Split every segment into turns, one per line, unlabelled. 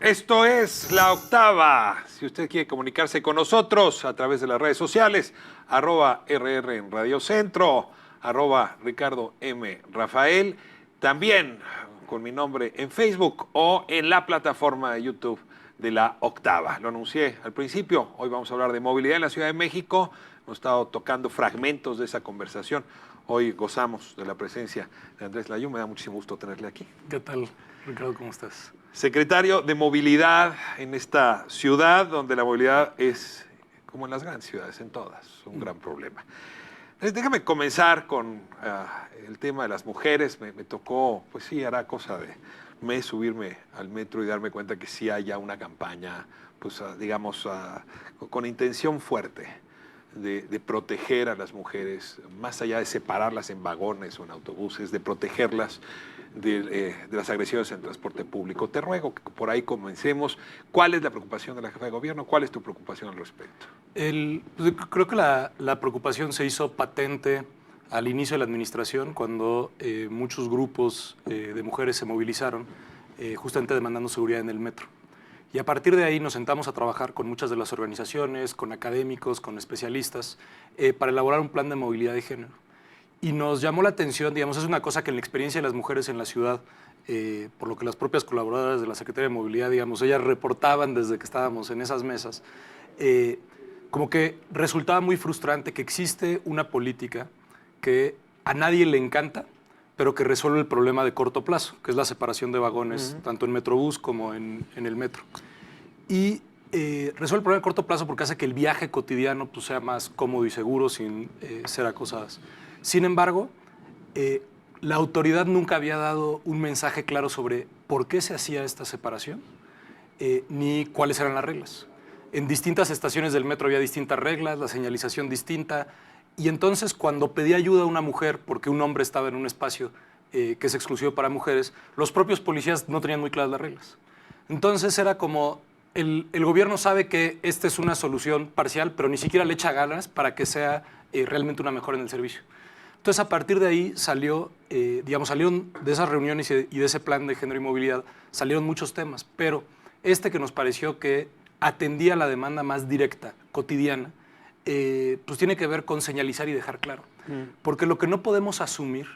Esto es La Octava. Si usted quiere comunicarse con nosotros a través de las redes sociales, @RR en Radio Centro, @Ricardo M. Rafael, también con mi nombre en Facebook o en la plataforma de YouTube de La Octava. Lo anuncié al principio, hoy vamos a hablar de movilidad en la Ciudad de México. Hemos estado tocando fragmentos de esa conversación. Hoy gozamos de la presencia de Andrés Layún. Me da muchísimo gusto tenerle aquí.
¿Qué tal, Ricardo? ¿Cómo estás?
Secretario de Movilidad en esta ciudad, donde la movilidad es, como en las grandes ciudades, en todas, un gran problema. Entonces, déjame comenzar con el tema de las mujeres. Me tocó, pues sí, hará cosa de un mes subirme al metro y darme cuenta que sí hay ya una campaña, pues digamos, con intención fuerte de proteger a las mujeres, más allá de separarlas en vagones o en autobuses, de protegerlas de las agresiones en el transporte público. Te ruego que por ahí comencemos. ¿Cuál es la preocupación de la jefa de gobierno? ¿Cuál es tu preocupación al respecto?
Creo que la preocupación se hizo patente al inicio de la administración, cuando muchos grupos de mujeres se movilizaron justamente demandando seguridad en el metro. Y a partir de ahí nos sentamos a trabajar con muchas de las organizaciones, con académicos, con especialistas, para elaborar un plan de movilidad de género. Y nos llamó la atención, digamos, es una cosa que en la experiencia de las mujeres en la ciudad, por lo que las propias colaboradoras de la Secretaría de Movilidad, digamos, ellas reportaban desde que estábamos en esas mesas, como que resultaba muy frustrante que existe una política que a nadie le encanta, pero que resuelve el problema de corto plazo, que es la separación de vagones, tanto en Metrobús como en el metro. Y resuelve el problema de corto plazo porque hace que el viaje cotidiano pues, sea más cómodo y seguro sin ser acosadas. Sin embargo, la autoridad nunca había dado un mensaje claro sobre por qué se hacía esta separación, ni cuáles eran las reglas. En distintas estaciones del metro había distintas reglas, la señalización distinta, y entonces cuando pedía ayuda a una mujer, porque un hombre estaba en un espacio que es exclusivo para mujeres, los propios policías no tenían muy claras las reglas. Entonces era como, el gobierno sabe que esta es una solución parcial, pero ni siquiera le echa ganas para que sea realmente una mejora en el servicio. Entonces, a partir de ahí salieron de esas reuniones y de ese plan de género y movilidad, salieron muchos temas, pero este que nos pareció que atendía la demanda más directa, cotidiana, pues tiene que ver con señalizar y dejar claro. Porque lo que no podemos asumir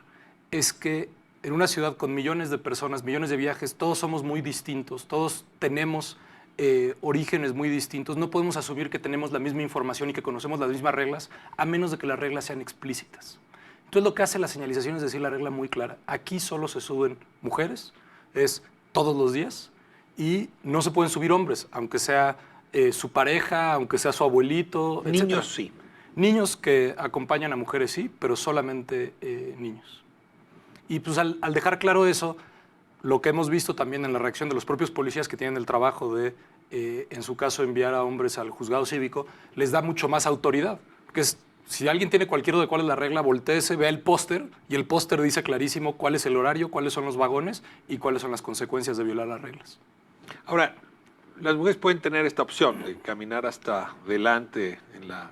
es que en una ciudad con millones de personas, millones de viajes, todos somos muy distintos, todos tenemos orígenes muy distintos. No podemos asumir que tenemos la misma información y que conocemos las mismas reglas, a menos de que las reglas sean explícitas. Entonces lo que hace la señalización es decir la regla muy clara. Aquí solo se suben mujeres, es todos los días, y no se pueden subir hombres, aunque sea su pareja, aunque sea su abuelito, etc.
Niños sí.
Niños que acompañan a mujeres sí, pero solamente niños. Y pues al dejar claro eso, lo que hemos visto también en la reacción de los propios policías que tienen el trabajo de, en su caso, enviar a hombres al juzgado cívico, les da mucho más autoridad, porque es, si alguien tiene cualquier duda de cuál es la regla, voltéese, vea el póster, y el póster dice clarísimo cuál es el horario, cuáles son los vagones y cuáles son las consecuencias de violar las reglas.
Ahora, las mujeres pueden tener esta opción de caminar hasta delante en la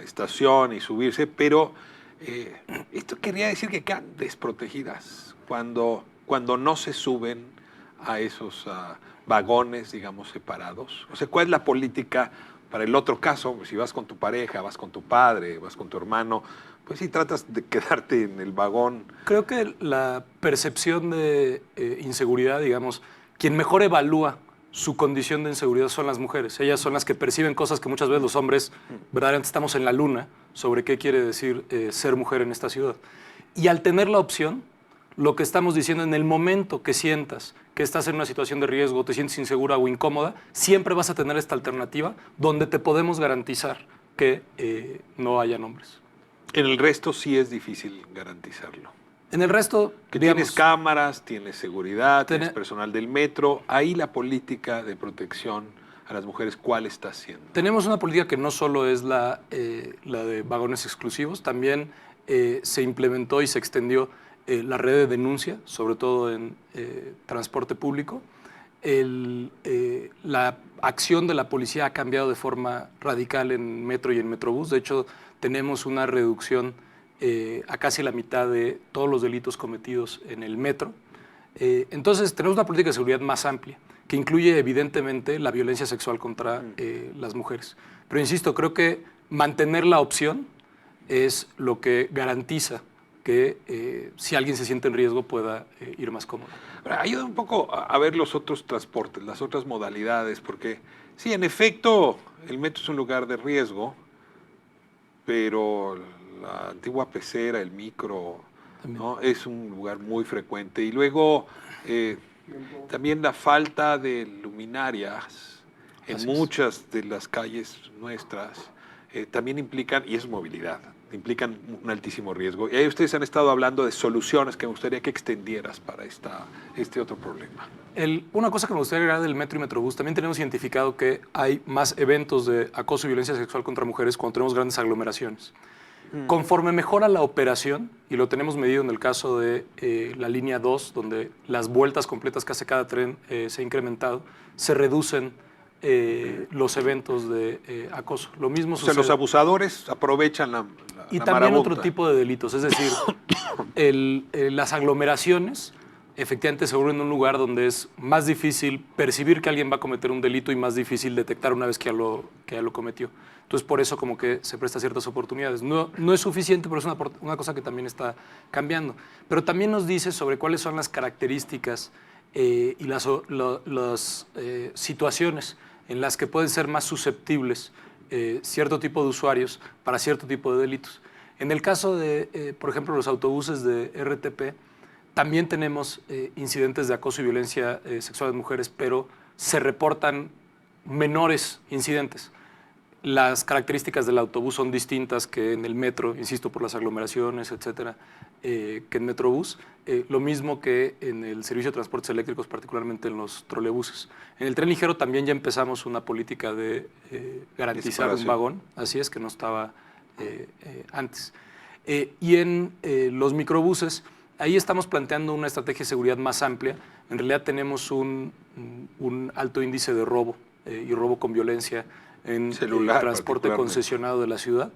estación y subirse, pero esto quería decir que quedan desprotegidas cuando no se suben a esos vagones, digamos, separados. O sea, ¿cuál es la política para el otro caso? Si vas con tu pareja, vas con tu padre, vas con tu hermano, pues sí tratas de quedarte en el vagón.
Creo que la percepción de inseguridad, digamos, quien mejor evalúa su condición de inseguridad son las mujeres. Ellas son las que perciben cosas que muchas veces los hombres verdaderamente estamos en la luna sobre qué quiere decir ser mujer en esta ciudad. Y al tener la opción, lo que estamos diciendo, en el momento que sientas que estás en una situación de riesgo, te sientes insegura o incómoda, siempre vas a tener esta alternativa donde te podemos garantizar que no hayan hombres.
En el resto sí es difícil garantizarlo.
En el resto,
que
digamos,
tienes cámaras, tienes seguridad, tienes personal del metro. Ahí la política de protección a las mujeres, ¿cuál está haciendo?
Tenemos una política que no solo es la de vagones exclusivos, también se implementó y se extendió la red de denuncia, sobre todo en transporte público. La acción de la policía ha cambiado de forma radical en metro y en metrobús. De hecho, tenemos una reducción a casi la mitad de todos los delitos cometidos en el metro. Entonces, tenemos una política de seguridad más amplia. que incluye evidentemente la violencia sexual contra las mujeres. Pero insisto, creo que mantener la opción es lo que garantiza que si alguien se siente en riesgo pueda ir más cómodo.
Ayuda un poco a ver los otros transportes, las otras modalidades, porque sí, en efecto, el metro es un lugar de riesgo, pero la antigua pecera, el micro, ¿no? Es un lugar muy frecuente. Y luego también la falta de luminarias en muchas de las calles nuestras también implican, y es movilidad, implican un altísimo riesgo. Y ahí ustedes han estado hablando de soluciones que me gustaría que extendieras para este otro problema.
Una cosa que me gustaría agregar del metro y Metrobús, también tenemos identificado que hay más eventos de acoso y violencia sexual contra mujeres cuando tenemos grandes aglomeraciones. Conforme mejora la operación, y lo tenemos medido en el caso de la línea 2, donde las vueltas completas que hace cada tren se ha incrementado, se reducen los eventos de acoso. Lo mismo sucede.
O sea, los abusadores aprovechan la
Y también
marabunta.
otro tipo de delitos, es decir, las aglomeraciones efectivamente se vuelven un lugar donde es más difícil percibir que alguien va a cometer un delito y más difícil detectar una vez que ya lo cometió. Entonces, por eso como que se presta ciertas oportunidades. No es suficiente, pero es una cosa que también está cambiando. Pero también nos dice sobre cuáles son las características y las situaciones en las que pueden ser más susceptibles cierto tipo de usuarios para cierto tipo de delitos. En el caso de, por ejemplo, los autobuses de RTP, también tenemos incidentes de acoso y violencia sexual de mujeres, pero se reportan menores incidentes. Las características del autobús son distintas que en el metro, insisto, por las aglomeraciones, etcétera, que en Metrobús. Lo mismo que en el servicio de transportes eléctricos, particularmente en los trolebuses. En el tren ligero también ya empezamos una política de garantizar un vagón, así es, que no estaba antes. Y en los microbuses, ahí estamos planteando una estrategia de seguridad más amplia. En realidad tenemos un alto índice de robo y robo con violencia en el transporte concesionado de la ciudad.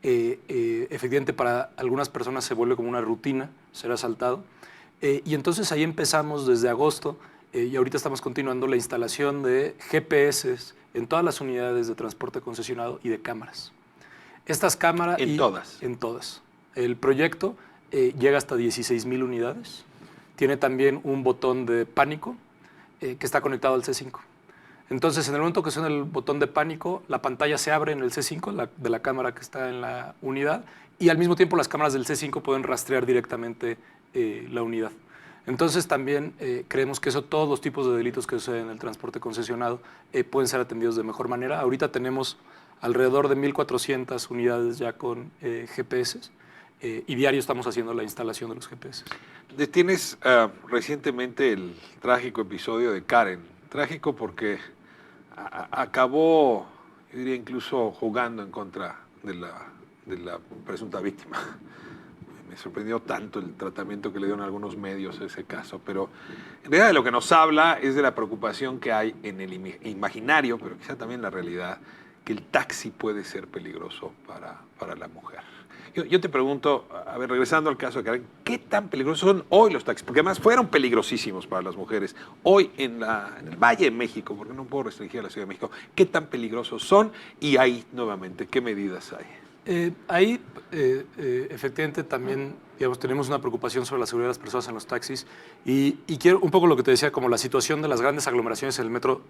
Efectivamente, para algunas personas se vuelve como una rutina ser asaltado. Y entonces ahí empezamos desde agosto y ahorita estamos continuando la instalación de GPS en todas las unidades de transporte concesionado y de cámaras. Estas cámaras...
¿En todas?
En todas. El proyecto llega hasta 16,000 unidades. Tiene también un botón de pánico que está conectado al C5. Entonces, en el momento que suena el botón de pánico, la pantalla se abre en el C5 de la cámara que está en la unidad y al mismo tiempo las cámaras del C5 pueden rastrear directamente la unidad. Entonces, también creemos que todos los tipos de delitos que suceden en el transporte concesionado pueden ser atendidos de mejor manera. Ahorita tenemos alrededor de 1,400 unidades ya con GPS y diario estamos haciendo la instalación de los GPS.
Detienes recientemente el trágico episodio de Karen. Trágico porque acabó, yo diría, incluso jugando en contra de la presunta víctima. Me sorprendió tanto el tratamiento que le dieron algunos medios a ese caso, pero en realidad de lo que nos habla es de la preocupación que hay en el imaginario, pero quizá también la realidad, que el taxi puede ser peligroso para la mujer. Yo te pregunto, a ver, regresando al caso de Karen, ¿qué tan peligrosos son hoy los taxis? Porque además fueron peligrosísimos para las mujeres. Hoy en el Valle de México, porque no puedo restringir a la Ciudad de México, ¿qué tan peligrosos son? Y ahí, nuevamente, ¿qué medidas hay?
Ahí, efectivamente, también digamos, tenemos una preocupación sobre la seguridad de las personas en los taxis. Y quiero un poco lo que te decía, como la situación de las grandes aglomeraciones en el metro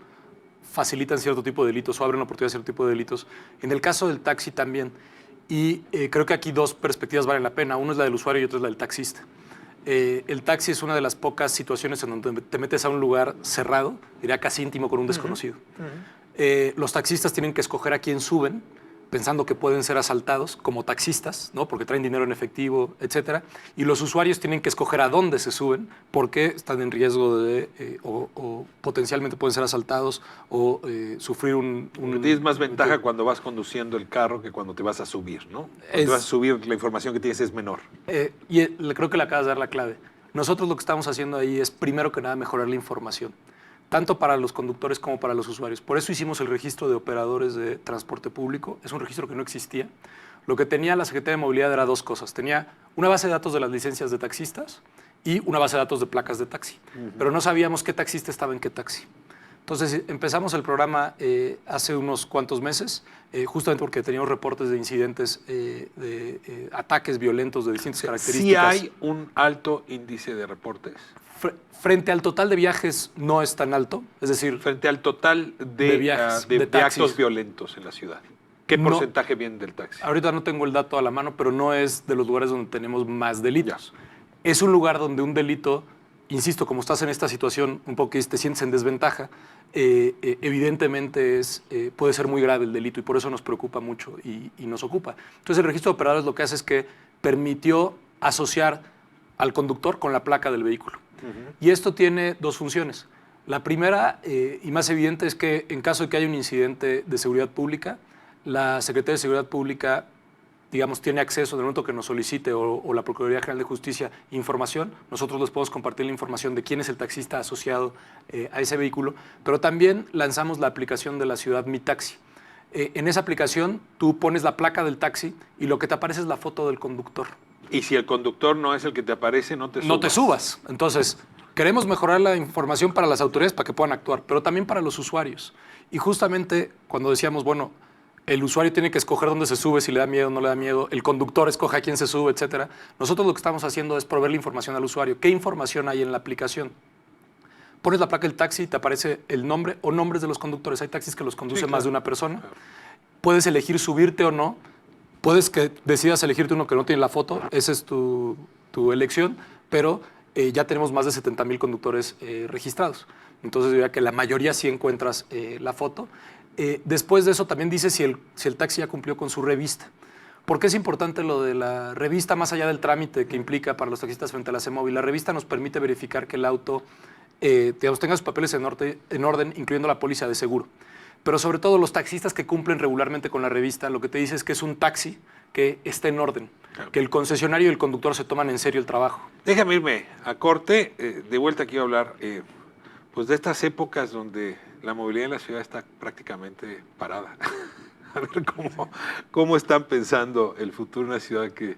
facilitan cierto tipo de delitos o abren la oportunidad de cierto tipo de delitos. En el caso del taxi también. Y creo que aquí dos perspectivas valen la pena. Una es la del usuario y otra es la del taxista. El taxi es una de las pocas situaciones en donde te metes a un lugar cerrado, diría casi íntimo, con un desconocido. Los taxistas tienen que escoger a quién suben, pensando que pueden ser asaltados como taxistas, ¿no? Porque traen dinero en efectivo, etcétera. Y los usuarios tienen que escoger a dónde se suben porque están en riesgo de o potencialmente pueden ser asaltados o sufrir
Tienes más ventaja cuando vas conduciendo el carro que cuando te vas a subir, ¿no? Cuando te vas a subir, la información que tienes es menor.
Creo que le acabas de dar la clave. Nosotros lo que estamos haciendo ahí es, primero que nada, mejorar la información, tanto para los conductores como para los usuarios. Por eso hicimos el registro de operadores de transporte público. Es un registro que no existía. Lo que tenía la Secretaría de Movilidad era dos cosas. Tenía una base de datos de las licencias de taxistas y una base de datos de placas de taxi. Pero no sabíamos qué taxista estaba en qué taxi. Entonces empezamos el programa hace unos cuantos meses, justamente porque teníamos reportes de incidentes de ataques violentos de distintas características.
¿Sí hay un alto índice de reportes?
Frente al total de viajes no es tan alto, es decir...
Frente al total
de viajes,
de
taxis.
actos violentos en la ciudad. ¿Qué porcentaje viene del taxi?
Ahorita no tengo el dato a la mano, pero no es de los lugares donde tenemos más delitos. Es un lugar donde un delito, insisto, como estás en esta situación un poco que te sientes en desventaja, evidentemente puede ser muy grave el delito y por eso nos preocupa mucho y nos ocupa. Entonces el registro de operadores lo que hace es que permitió asociar al conductor con la placa del vehículo. Y esto tiene dos funciones. La primera y más evidente es que en caso de que haya un incidente de seguridad pública, la Secretaría de Seguridad Pública, digamos, tiene acceso en el momento que nos solicite o la Procuraduría General de Justicia información. Nosotros les podemos compartir la información de quién es el taxista asociado a ese vehículo, pero también lanzamos la aplicación de la ciudad Mi Taxi. En esa aplicación tú pones la placa del taxi y lo que te aparece es la foto del conductor.
Y si el conductor no es el que te aparece, no te subas.
No te subas. Entonces, queremos mejorar la información para las autoridades para que puedan actuar, pero también para los usuarios. Y justamente cuando decíamos, bueno, el usuario tiene que escoger dónde se sube, si le da miedo o no le da miedo, el conductor escoge a quién se sube, etcétera. Nosotros lo que estamos haciendo es proveer la información al usuario. ¿Qué información hay en la aplicación? Pones la placa del taxi y te aparece el nombre o nombres de los conductores. Hay taxis que los conduce más de una persona. Claro. Puedes elegir subirte o no. Puedes que decidas elegirte uno que no tiene la foto. Esa es tu elección, pero ya tenemos más de 70,000 conductores registrados. Entonces, diría que la mayoría sí encuentras la foto. Después de eso también dice si el taxi ya cumplió con su revista. ¿Por qué es importante lo de la revista más allá del trámite que implica para los taxistas frente a la CEMOVI? La revista nos permite verificar que el auto tenga sus papeles en orden, incluyendo la póliza de seguro. Pero sobre todo los taxistas que cumplen regularmente con la revista, lo que te dice es que es un taxi que está en orden, claro, que el concesionario y el conductor se toman en serio el trabajo.
Déjame irme a corte. De vuelta aquí a hablar pues de estas épocas donde la movilidad en la ciudad está prácticamente parada. A ver cómo están pensando el futuro de una ciudad que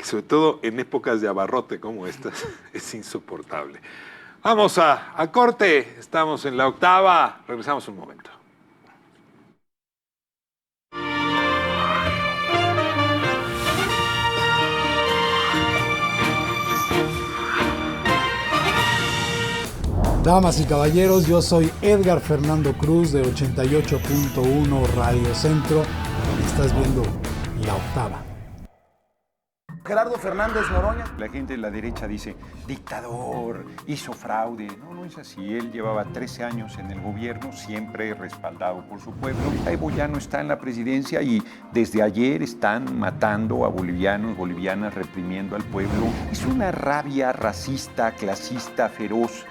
sobre todo en épocas de abarrote como estas es insoportable. Vamos a corte. Estamos en La Octava. Regresamos un momento.
Damas y caballeros, yo soy Edgar Fernando Cruz de 88.1 Radio Centro. Estás viendo La Octava.
Gerardo Fernández Noroña.
La gente de la derecha dice, dictador, hizo fraude. No es así. Él llevaba 13 años en el gobierno, siempre respaldado por su pueblo. Evo ya no está en la presidencia y desde ayer están matando a bolivianos, bolivianas, reprimiendo al pueblo. Es una rabia racista, clasista, feroz,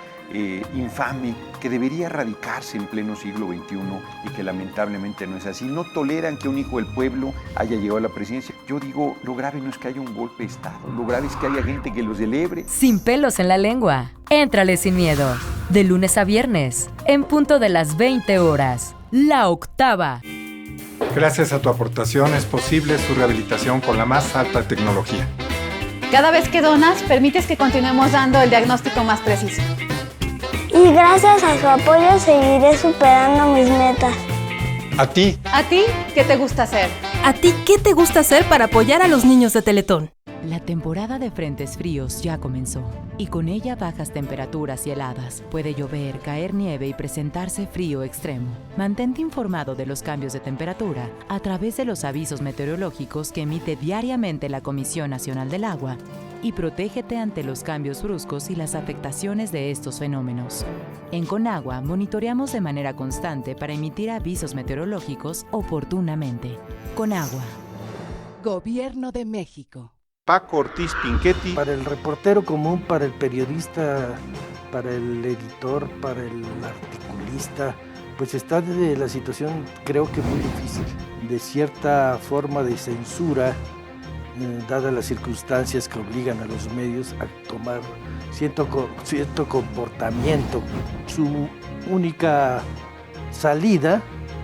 infame, que debería erradicarse en pleno siglo XXI y que lamentablemente no es así. No toleran que un hijo del pueblo haya llegado a la presidencia. Yo digo, lo grave no es que haya un golpe de Estado, lo grave es que haya gente que lo celebre.
Sin pelos en la lengua, éntrale sin miedo. De lunes a viernes, en punto de las 20 horas. La Octava.
Gracias a tu aportación es posible su rehabilitación con la más alta tecnología.
Cada vez que donas, permites que continuemos dando el diagnóstico más preciso.
Y gracias a su apoyo seguiré superando mis metas.
¿A ti?
¿A ti qué te gusta hacer?
¿A ti qué te gusta hacer para apoyar a los niños de Teletón?
La temporada de frentes fríos ya comenzó y con ella bajas temperaturas y heladas. Puede llover, caer nieve y presentarse frío extremo. Mantente informado de los cambios de temperatura a través de los avisos meteorológicos que emite diariamente la Comisión Nacional del Agua y protégete ante los cambios bruscos y las afectaciones de estos fenómenos. En Conagua monitoreamos de manera constante para emitir avisos meteorológicos oportunamente. Conagua.
Gobierno de México.
Paco Ortiz Pinchetti.
Para el reportero común, para el periodista, para el editor, para el articulista, pues está la situación creo que muy difícil. De cierta forma de censura, dadas las circunstancias que obligan a los medios a tomar cierto comportamiento. Su única salida,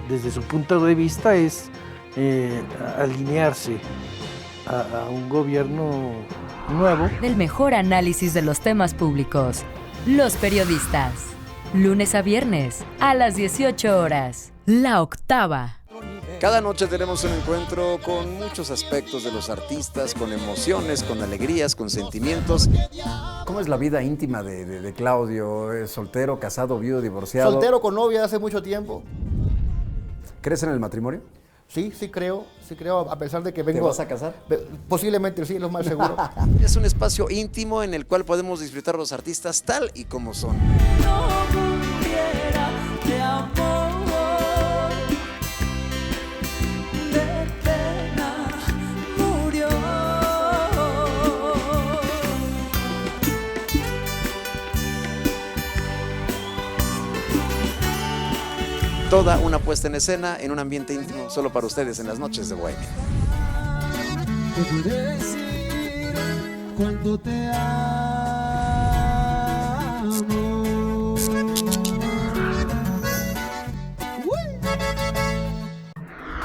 desde su punto de vista, es alinearse a un gobierno nuevo.
Del mejor análisis de los temas públicos, los periodistas. Lunes a viernes, a las 18 horas. La Octava.
Cada noche tenemos un encuentro con muchos aspectos de los artistas, con emociones, con alegrías, con sentimientos.
¿Cómo es la vida íntima de Claudio? ¿Es soltero, casado, viudo, divorciado?
Soltero, con novia hace mucho tiempo.
¿Crees en el matrimonio?
Sí creo, a pesar de que vengo...
¿Te vas a casar?
Posiblemente sí, lo más seguro.
Es un espacio íntimo en el cual podemos disfrutar a los artistas tal y como son. Toda una puesta en escena en un ambiente íntimo solo para ustedes en las noches de Bohemia.
Te pude decir cuánto te amo.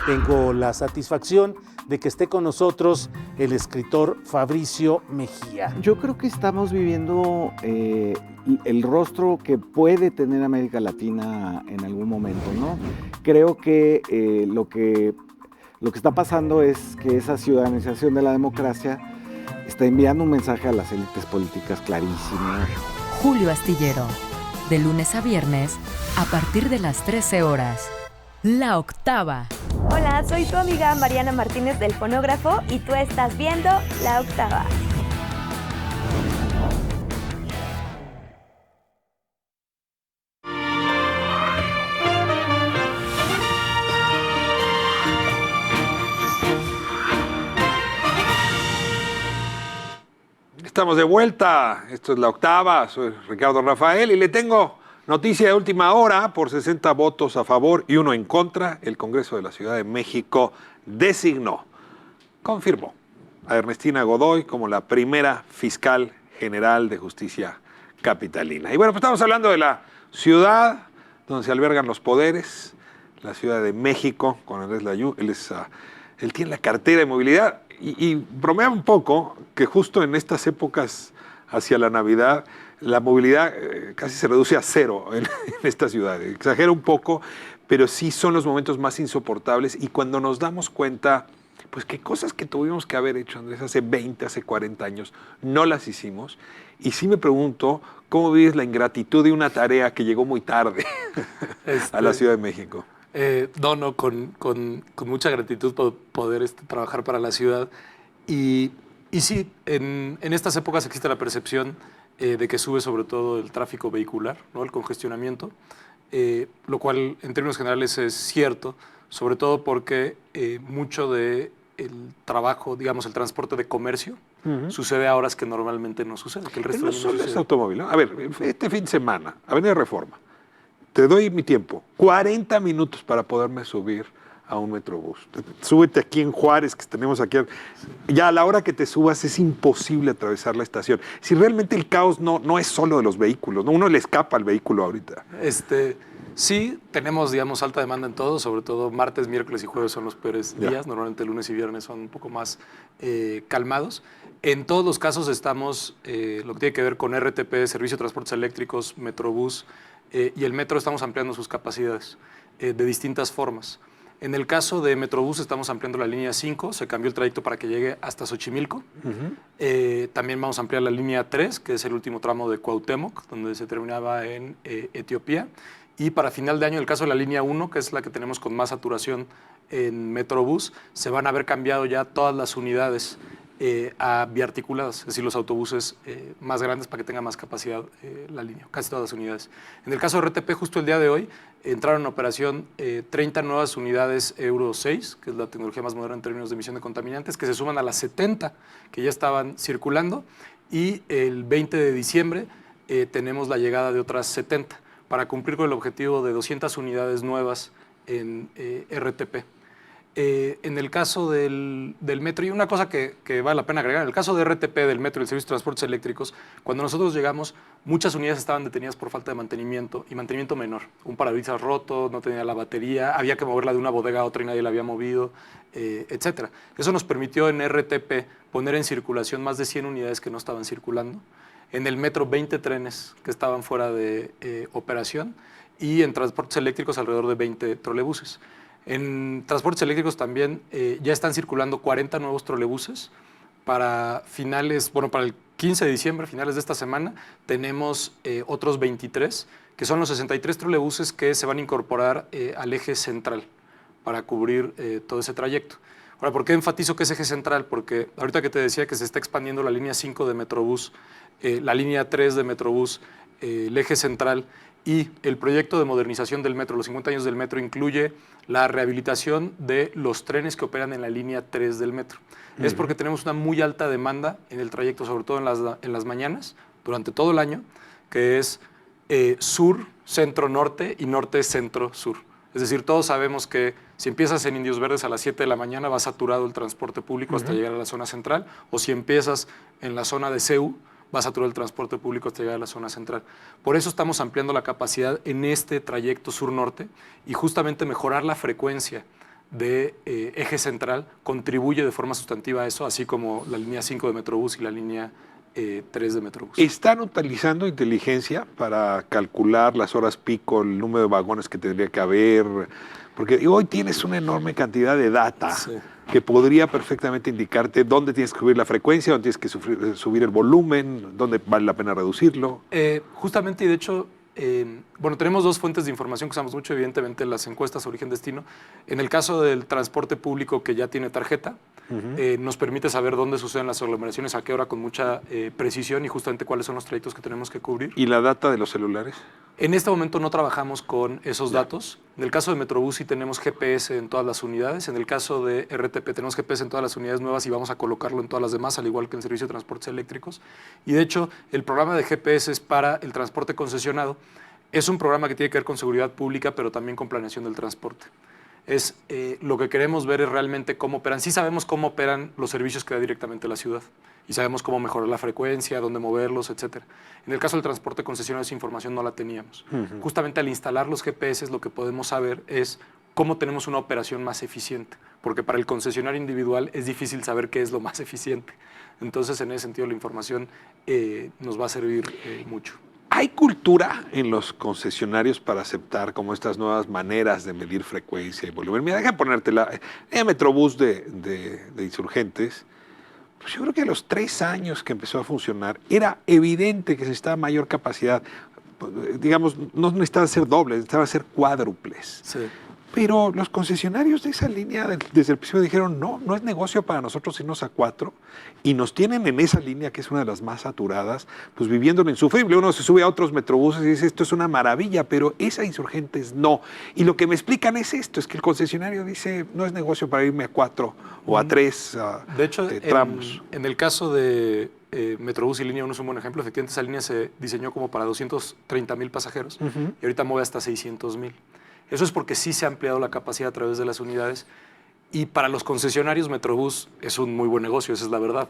Tengo la satisfacción de que esté con nosotros el escritor Fabricio Mejía.
Yo creo que estamos viviendo el rostro que puede tener América Latina en algún momento, ¿no? Creo que lo que está pasando es que esa ciudadanización de la democracia está enviando un mensaje a las élites políticas clarísimo.
Julio Astillero, de lunes a viernes, a partir de las 13 horas. La Octava.
Hola, soy tu amiga Mariana Martínez del Fonógrafo y tú estás viendo La Octava.
Estamos de vuelta, esto es La Octava, soy Ricardo Rafael y le tengo noticia de última hora. Por 60 votos a favor y 1 en contra, el Congreso de la Ciudad de México confirmó a Ernestina Godoy como la primera fiscal general de justicia capitalina. Y bueno, pues estamos hablando de la ciudad donde se albergan los poderes, la Ciudad de México, con Andrés Layú. Él tiene la cartera de movilidad y bromea un poco que justo en estas épocas hacia la Navidad la movilidad casi se reduce a cero en esta ciudad. Exagera un poco, pero sí son los momentos más insoportables y cuando nos damos cuenta, pues que cosas que tuvimos que haber hecho, Andrés, hace 20, hace 40 años, no las hicimos. Y sí me pregunto, ¿cómo vives la ingratitud de una tarea que llegó muy tarde a la Ciudad de México?
Con mucha gratitud por poder trabajar para la ciudad. Y sí, en estas épocas existe la percepción de que sube sobre todo el tráfico vehicular, ¿no? El congestionamiento, lo cual en términos generales es cierto, sobre todo porque mucho del trabajo, digamos, el transporte de comercio, sucede a horas que normalmente no sucede. Que el resto
no solo es automóvil, ¿no? A ver, este fin de semana, Avenida Reforma, te doy mi tiempo, 40 minutos para poderme subir a un Metrobús. Súbete aquí en Juárez, que tenemos aquí. Ya a la hora que te subas es imposible atravesar la estación. Si realmente el caos no es solo de los vehículos, ¿no? Uno le escapa al vehículo ahorita.
Sí, tenemos, digamos, alta demanda en todo, sobre todo martes, miércoles y jueves son los peores días. Normalmente lunes y viernes son un poco más calmados. En todos los casos estamos, lo que tiene que ver con RTP, Servicio de Transportes Eléctricos, Metrobús y el metro, estamos ampliando sus capacidades de distintas formas. En el caso de Metrobús estamos ampliando la línea 5, se cambió el trayecto para que llegue hasta Xochimilco. También vamos a ampliar la línea 3, que es el último tramo de Cuauhtémoc, donde se terminaba en Etiopía. Y para final de año, en el caso de la línea 1, que es la que tenemos con más saturación en Metrobús, se van a haber cambiado ya todas las unidades a biarticuladas, es decir, los autobuses más grandes para que tenga más capacidad la línea, casi todas las unidades. En el caso de RTP, justo el día de hoy, entraron en operación 30 nuevas unidades Euro 6, que es la tecnología más moderna en términos de emisión de contaminantes, que se suman a las 70 que ya estaban circulando, y el 20 de diciembre tenemos la llegada de otras 70, para cumplir con el objetivo de 200 unidades nuevas en RTP. En el caso del metro, y una cosa que vale la pena agregar, en el caso de RTP, del metro y del Servicio de Transportes Eléctricos, cuando nosotros llegamos, muchas unidades estaban detenidas por falta de mantenimiento, y mantenimiento menor. Un parabrisas roto, no tenía la batería, había que moverla de una bodega a otra y nadie la había movido, etc. Eso nos permitió en RTP poner en circulación más de 100 unidades que no estaban circulando. En el metro, 20 trenes que estaban fuera de operación, y en transportes eléctricos alrededor de 20 trolebuses. En transportes eléctricos también ya están circulando 40 nuevos trolebuses. Para finales, para el 15 de diciembre, finales de esta semana, tenemos otros 23, que son los 63 trolebuses que se van a incorporar al eje central para cubrir todo ese trayecto. Ahora, ¿por qué enfatizo que es eje central? Porque ahorita que te decía que se está expandiendo la línea 5 de Metrobús, la línea 3 de Metrobús, el eje central, y el proyecto de modernización del metro, los 50 años del metro, incluye la rehabilitación de los trenes que operan en la línea 3 del metro. Es porque tenemos una muy alta demanda en el trayecto, sobre todo en las mañanas, durante todo el año, que es sur, centro, norte y norte, centro, sur. Es decir, todos sabemos que si empiezas en Indios Verdes a las 7 de la mañana va saturado el transporte público hasta llegar a la zona central, o si empiezas en la zona de CEU, va a saturar el transporte público hasta llegar a la zona central. Por eso estamos ampliando la capacidad en este trayecto sur-norte, y justamente mejorar la frecuencia de eje central contribuye de forma sustantiva a eso, así como la línea 5 de Metrobús y la línea 3 de Metrobús.
¿Están utilizando inteligencia para calcular las horas pico, el número de vagones que tendría que haber? Porque hoy tienes una enorme cantidad de data que podría perfectamente indicarte dónde tienes que subir la frecuencia, dónde tienes que subir el volumen, dónde vale la pena reducirlo.
Justamente, y de hecho, tenemos dos fuentes de información que usamos mucho, evidentemente, las encuestas origen-destino. En el caso del transporte público que ya tiene tarjeta, nos permite saber dónde suceden las aglomeraciones, a qué hora, con mucha precisión, y justamente cuáles son los trayectos que tenemos que cubrir.
¿Y la data de los celulares?
En este momento no trabajamos con esos datos. En el caso de Metrobús sí tenemos GPS en todas las unidades. En el caso de RTP tenemos GPS en todas las unidades nuevas y vamos a colocarlo en todas las demás, al igual que en el Servicio de Transportes Eléctricos. Y de hecho, el programa de GPS es para el transporte concesionado. Es un programa que tiene que ver con seguridad pública, pero también con planeación del transporte. Lo que queremos ver es realmente cómo operan. Sí sabemos cómo operan los servicios que da directamente la ciudad, y sabemos cómo mejorar la frecuencia, dónde moverlos, etc. En el caso del transporte concesionado, esa información no la teníamos. Justamente al instalar los GPS, lo que podemos saber es cómo tenemos una operación más eficiente, porque para el concesionario individual es difícil saber qué es lo más eficiente. Entonces, en ese sentido, la información nos va a servir mucho.
¿Hay cultura en los concesionarios para aceptar como estas nuevas maneras de medir frecuencia y volumen? Mira, déjame ponértela. En Metrobús de Insurgentes, pues yo creo que a los 3 años que empezó a funcionar, era evidente que se necesitaba mayor capacidad. Digamos, no necesitaba ser dobles, necesitaba ser cuádruples.
Sí.
Pero los concesionarios de esa línea desde el principio dijeron, no es negocio para nosotros irnos a 4, y nos tienen en esa línea, que es una de las más saturadas, pues viviendo lo insufrible. Uno se sube a otros metrobuses y dice, esto es una maravilla, pero esa Insurgentes no. Y lo que me explican es esto, es que el concesionario dice, no es negocio para irme a 4 o a 3
de hecho,
tramos.
En el caso de Metrobús y Línea 1 es un buen ejemplo. Efectivamente, esa línea se diseñó como para 230,000 pasajeros y ahorita mueve hasta 600,000. Eso es porque sí se ha ampliado la capacidad a través de las unidades, y para los concesionarios Metrobús es un muy buen negocio, esa es la verdad,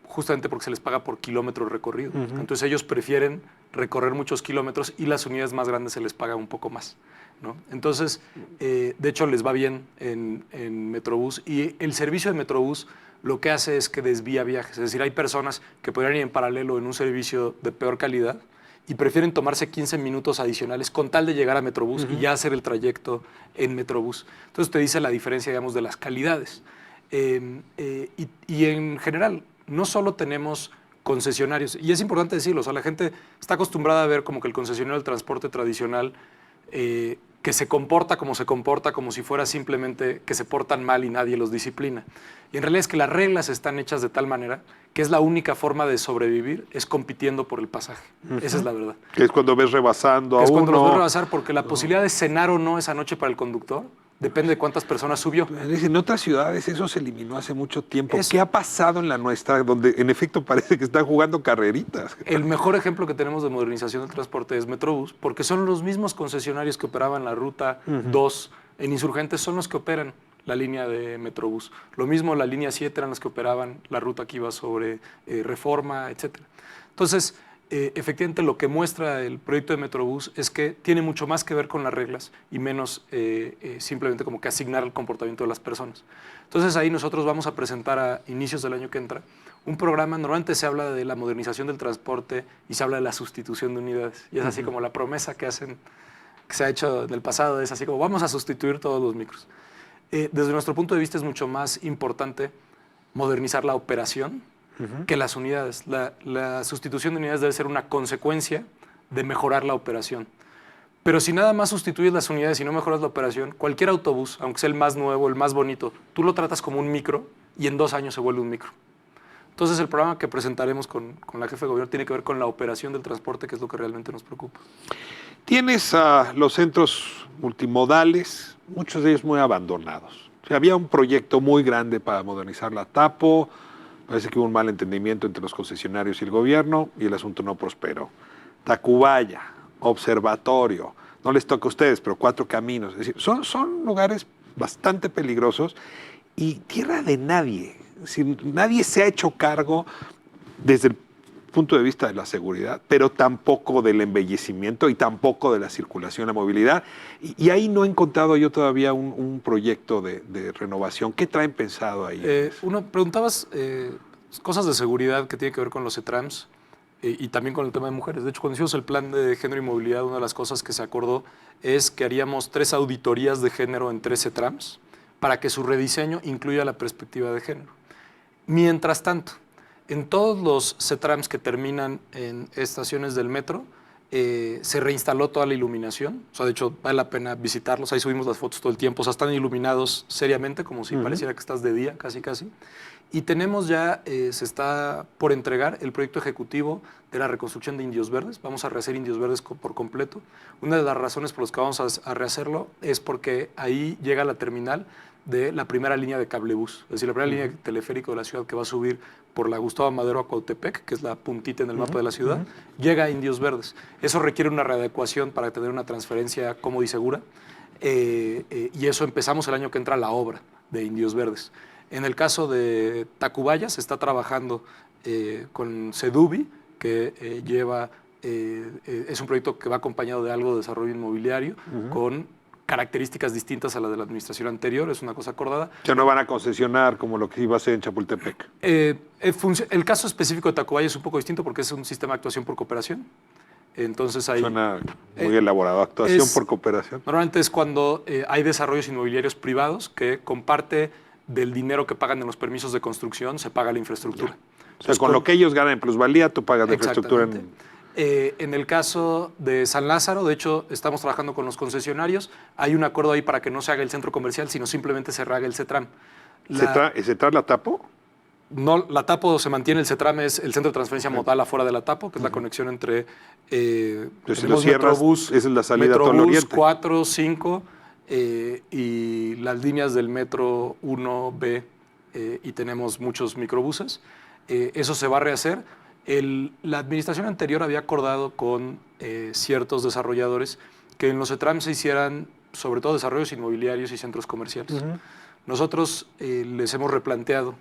justamente porque se les paga por kilómetro recorrido. Entonces ellos prefieren recorrer muchos kilómetros, y las unidades más grandes se les paga un poco más, ¿no? Entonces, de hecho, les va bien en Metrobús, y el servicio de Metrobús lo que hace es que desvía viajes. Es decir, hay personas que podrían ir en paralelo en un servicio de peor calidad y prefieren tomarse 15 minutos adicionales con tal de llegar a Metrobús y ya hacer el trayecto en Metrobús. Entonces te dice la diferencia, digamos, de las calidades. Y en general, no solo tenemos concesionarios, y es importante decirlo, o sea, la gente está acostumbrada a ver como que el concesionario del transporte tradicional que se comporta, como si fuera simplemente que se portan mal y nadie los disciplina. Y en realidad es que las reglas están hechas de tal manera que es la única forma de sobrevivir, es compitiendo por el pasaje. Esa es la verdad.
Que es cuando ves rebasando a uno.
Es cuando los ves rebasar, porque la posibilidad de cenar o no esa noche para el conductor depende de cuántas personas subió.
En otras ciudades eso se eliminó hace mucho tiempo. ¿Qué ha pasado en la nuestra, donde en efecto parece que están jugando carreritas?
El mejor ejemplo que tenemos de modernización del transporte es Metrobús, porque son los mismos concesionarios que operaban la ruta 2 en Insurgentes, son los que operan la línea de Metrobús. Lo mismo la línea 7 eran las que operaban la ruta que iba sobre Reforma, etc. Entonces, efectivamente lo que muestra el proyecto de Metrobús es que tiene mucho más que ver con las reglas y menos simplemente como que asignar el comportamiento de las personas. Entonces ahí nosotros vamos a presentar a inicios del año que entra un programa. Normalmente se habla de la modernización del transporte y se habla de la sustitución de unidades. Y es así como la promesa que se ha hecho en el pasado, es así como vamos a sustituir todos los micros. Desde nuestro punto de vista es mucho más importante modernizar la operación que las unidades. La sustitución de unidades debe ser una consecuencia de mejorar la operación. Pero si nada más sustituyes las unidades y no mejoras la operación, cualquier autobús, aunque sea el más nuevo, el más bonito, tú lo tratas como un micro y en 2 años se vuelve un micro. Entonces el programa que presentaremos con la jefe de gobierno tiene que ver con la operación del transporte, que es lo que realmente nos preocupa.
Tienes los centros multimodales, muchos de ellos muy abandonados. O sea, había un proyecto muy grande para modernizar la Tapo, parece que hubo un mal entendimiento entre los concesionarios y el gobierno y el asunto no prosperó. Tacubaya, Observatorio, no les toca a ustedes, pero 4 Caminos. Es decir, son lugares bastante peligrosos y tierra de nadie. Es decir, nadie se ha hecho cargo desde el punto de vista de la seguridad, pero tampoco del embellecimiento y tampoco de la circulación, la movilidad. Y ahí no he encontrado yo todavía un proyecto de renovación. ¿Qué traen pensado ahí?
Preguntabas cosas de seguridad que tienen que ver con los CETRAMS. Y también con el tema de mujeres. De hecho, cuando hicimos el plan de género y movilidad, una de las cosas que se acordó es que haríamos 3 auditorías de género en 13 trams para que su rediseño incluya la perspectiva de género. Mientras tanto, en todos los CETRAMS que terminan en estaciones del metro, se reinstaló toda la iluminación. O sea, de hecho, vale la pena visitarlos. Ahí subimos las fotos todo el tiempo. O sea, están iluminados seriamente, como si pareciera que estás de día, casi, casi. Y tenemos ya, se está por entregar el proyecto ejecutivo de la reconstrucción de Indios Verdes. Vamos a rehacer Indios Verdes por completo. Una de las razones por las que vamos a rehacerlo es porque ahí llega la terminal de la primera línea de cablebús, es decir, la primera línea de teleférico de la ciudad que va a subir por la Gustavo Amadero a Cuautepec, que es la puntita en el mapa de la ciudad, llega a Indios Verdes. Eso requiere una readecuación para tener una transferencia cómoda y segura, y eso empezamos el año que entra la obra de Indios Verdes. En el caso de Tacubaya se está trabajando con Sedubi, que es un proyecto que va acompañado de algo de desarrollo inmobiliario, con características distintas a las de la administración anterior, es una cosa acordada.
Ya no van a concesionar como lo que iba a ser en Chapultepec.
El caso específico de Tacubaya es un poco distinto porque es un sistema de actuación por cooperación. Entonces hay,
suena muy elaborado, actuación por cooperación.
Normalmente es cuando hay desarrollos inmobiliarios privados que con parte del dinero que pagan en los permisos de construcción se paga la infraestructura.
O sea, con lo que ellos ganan en plusvalía, tú pagas la infraestructura.
En el caso de San Lázaro, de hecho, estamos trabajando con los concesionarios. Hay un acuerdo ahí para que no se haga el centro comercial, sino simplemente se haga el CETRAM.
¿CETRAM la Tapo?
No, la Tapo se mantiene, el CETRAM es el centro de transferencia modal afuera de la Tapo, que es la conexión entre
si lo cierras, esa es la salida a todo el oriente.
4, 5 y las líneas del metro 1B, y tenemos muchos microbuses. Eso se va a rehacer. La administración anterior había acordado con ciertos desarrolladores que en los CETRAM se hicieran sobre todo desarrollos inmobiliarios y centros comerciales. Nosotros les hemos replanteado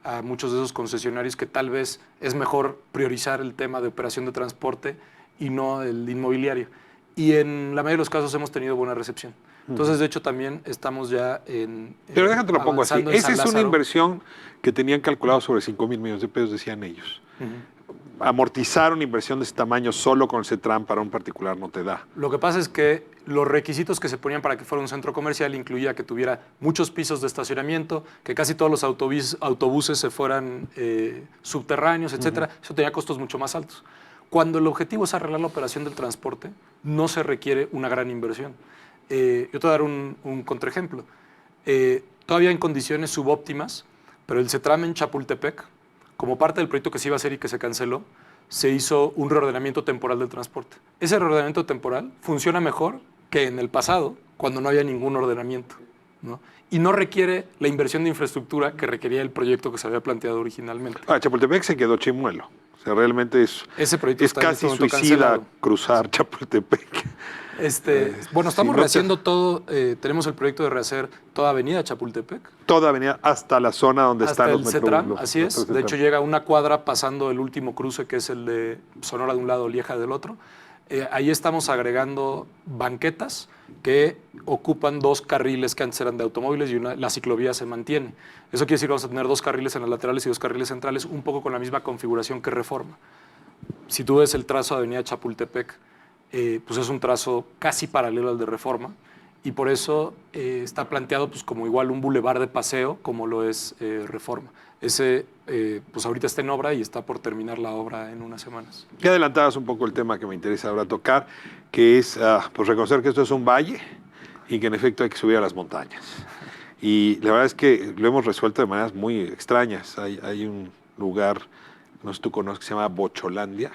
a muchos de esos concesionarios que tal vez es mejor priorizar el tema de operación de transporte y no el inmobiliario. Y en la mayoría de los casos hemos tenido buena recepción. Entonces, de hecho, también estamos ya
Pero déjate lo pongo así. Esa es una inversión que tenían calculado sobre 5,000 millones de pesos, decían ellos. Amortizar una inversión de ese tamaño solo con el CETRAM para un particular no te da.
Lo que pasa es que los requisitos que se ponían para que fuera un centro comercial incluía que tuviera muchos pisos de estacionamiento, que casi todos los autobuses se fueran subterráneos, etcétera. Eso tenía costos mucho más altos. Cuando el objetivo es arreglar la operación del transporte, no se requiere una gran inversión. Yo te voy a dar un contraejemplo. Todavía en condiciones subóptimas, pero el CETRAM en Chapultepec, como parte del proyecto que se iba a hacer y que se canceló, se hizo un reordenamiento temporal del transporte. Ese reordenamiento temporal funciona mejor que en el pasado, cuando no había ningún ordenamiento, ¿no? Y no requiere la inversión de infraestructura que requería el proyecto que se había planteado originalmente.
Chapultepec se quedó chimuelo. O sea, realmente es
casi
suicida cruzar Chapultepec.
Bueno, estamos
Sí,
rehaciendo todo. Tenemos el proyecto de rehacer toda Avenida Chapultepec.
Toda avenida hasta la zona donde
Hasta
están
el
los
CETRAM,
metro.
así es. De hecho, llega una cuadra pasando el último cruce, que es el de Sonora de un lado, Lieja del otro. Ahí estamos agregando banquetas que ocupan 2 carriles que antes eran de automóviles y la ciclovía se mantiene. Eso quiere decir que vamos a tener 2 carriles en las laterales y 2 carriles centrales, un poco con la misma configuración que Reforma. Si tú ves el trazo de Avenida Chapultepec, pues es un trazo casi paralelo al de Reforma, y por eso está planteado pues como igual un bulevar de paseo como lo es Reforma. Ese pues ahorita está en obra y está por terminar la obra en unas semanas.
Ya adelantabas un poco el tema que me interesa ahora tocar, que es pues reconocer que esto es un valle y que en efecto hay que subir a las montañas. Y la verdad es que lo hemos resuelto de maneras muy extrañas. Hay un lugar, no sé si tú conoces, que se llama Bocholandia,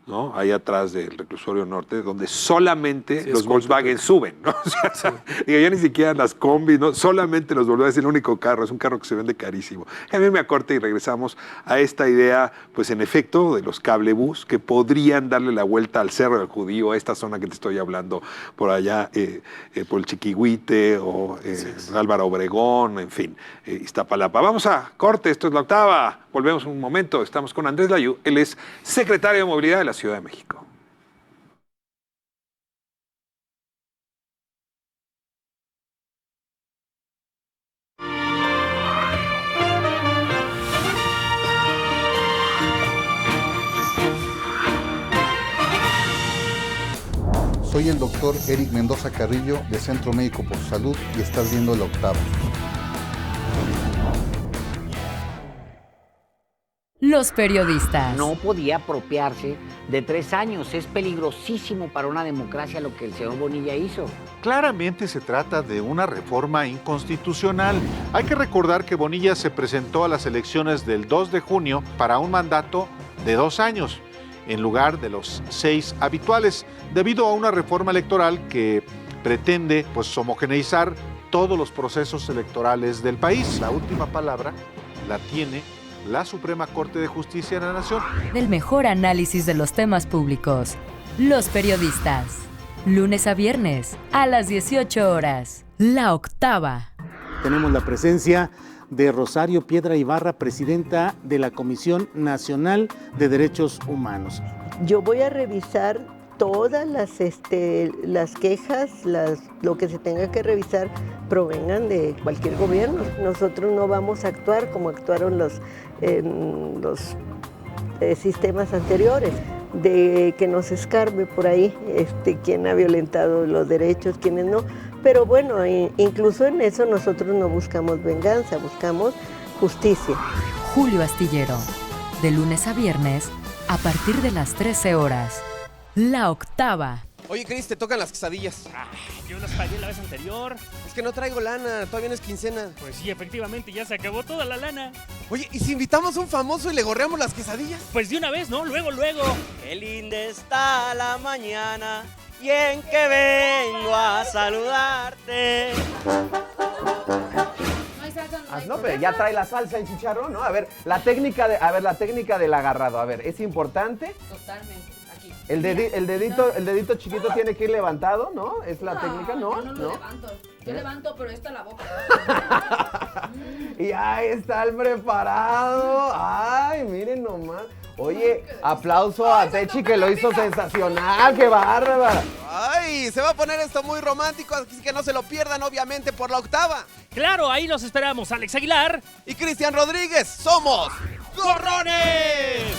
¿no? Ahí atrás del reclusorio norte, donde solamente los Volkswagen suben, ¿no? O sea, digo, ya ni siquiera las combis, ¿no? Solamente los Volkswagen es el único carro, es un carro que se vende carísimo. A mí me acorta y regresamos a esta idea, pues en efecto, de los cablebús que podrían darle la vuelta al Cerro del Judío, a esta zona que te estoy hablando, por allá, por el Chiquihuite o Álvaro Obregón, en fin, Iztapalapa. Vamos a corte, esto es La Octava. Volvemos un momento, estamos con Andrés Layú, él es secretario de Movilidad de la Ciudad de México.
Soy el doctor Eric Mendoza Carrillo de Centro Médico por Su Salud y estás viendo La Octava.
Los periodistas.
No podía apropiarse de 3 años. Es peligrosísimo para una democracia lo que el señor Bonilla hizo.
Claramente se trata de una reforma inconstitucional. Hay que recordar que Bonilla se presentó a las elecciones del 2 de junio para un mandato de 2 años, en lugar de los 6 habituales, debido a una reforma electoral que pretende homogeneizar todos los procesos electorales del país. La última palabra la tiene la Suprema Corte de Justicia de la Nación.
Del mejor análisis de los temas públicos. Los periodistas. Lunes a viernes, a las 18 horas. La Octava.
Tenemos la presencia de Rosario Piedra Ibarra, presidenta de la Comisión Nacional de Derechos Humanos.
Yo voy a revisar todas las quejas, lo que se tenga que revisar, provengan de cualquier gobierno. Nosotros no vamos a actuar como actuaron los sistemas anteriores, de que nos escarbe por ahí quién ha violentado los derechos, quiénes no. Pero bueno, incluso en eso nosotros no buscamos venganza, buscamos justicia.
Julio Astillero, de lunes a viernes, a partir de las 13 horas. La Octava.
Oye, Cris, te tocan las quesadillas.
Yo las pagué la vez anterior.
Es que no traigo lana, todavía no es quincena.
Pues sí, efectivamente, ya se acabó toda la lana.
Oye, ¿y si invitamos a un famoso y le gorreamos las quesadillas?
Pues de una vez, ¿no? Luego.
Qué linda está la mañana y en que vengo a saludarte.
No, pero ya trae la salsa en chicharrón, ¿no? A ver, la técnica del agarrado, a ver, ¿es importante?
Totalmente. Aquí.
El dedito chiquito tiene que ir levantado, ¿no? Es la técnica, ¿no?
Yo no lo levanto. Yo levanto, pero esta la boca.
Y ahí está el preparado. Ay, miren nomás. Oye, aplauso a Techi que lo hizo sensacional. ¡Qué bárbara! Ay, se va a poner esto muy romántico, así que no se lo pierdan, obviamente, por La Octava.
Claro, ahí los esperamos, Alex Aguilar
y Cristian Rodríguez. ¡Somos Gorrones!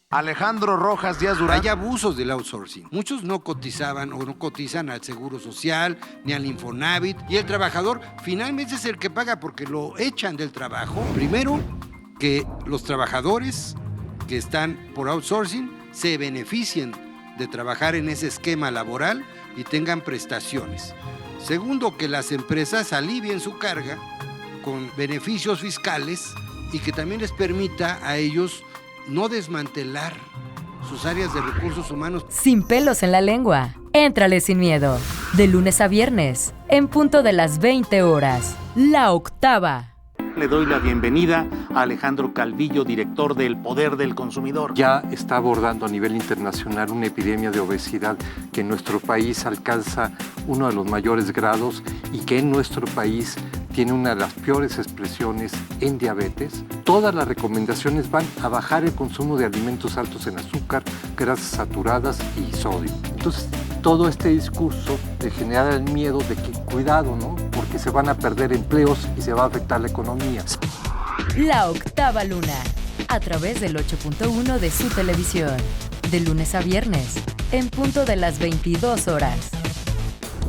Alejandro Rojas Díaz Durán. Hay abusos del outsourcing. Muchos no cotizaban o no cotizan al Seguro Social ni al Infonavit, y el trabajador finalmente es el que paga porque lo echan del trabajo. Primero, que los trabajadores que están por outsourcing se beneficien de trabajar en ese esquema laboral y tengan prestaciones. Segundo, que las empresas alivien su carga con beneficios fiscales y que también les permita a ellos no desmantelar sus áreas de recursos humanos.
Sin pelos en la lengua. Éntrale sin miedo. De lunes a viernes, en punto de las 20 horas. La Octava.
Le doy la bienvenida a Alejandro Calvillo, director de El Poder del Consumidor.
Ya está abordando a nivel internacional una epidemia de obesidad que en nuestro país alcanza uno de los mayores grados y que en nuestro país tiene una de las peores expresiones en diabetes. Todas las recomendaciones van a bajar el consumo de alimentos altos en azúcar, grasas saturadas y sodio. Entonces, todo este discurso de generar el miedo de que cuidado, ¿no? Porque se van a perder empleos y se va a afectar la economía.
La Octava Luna, a través del 8.1 de su televisión, de lunes a viernes, en punto de las 22 horas.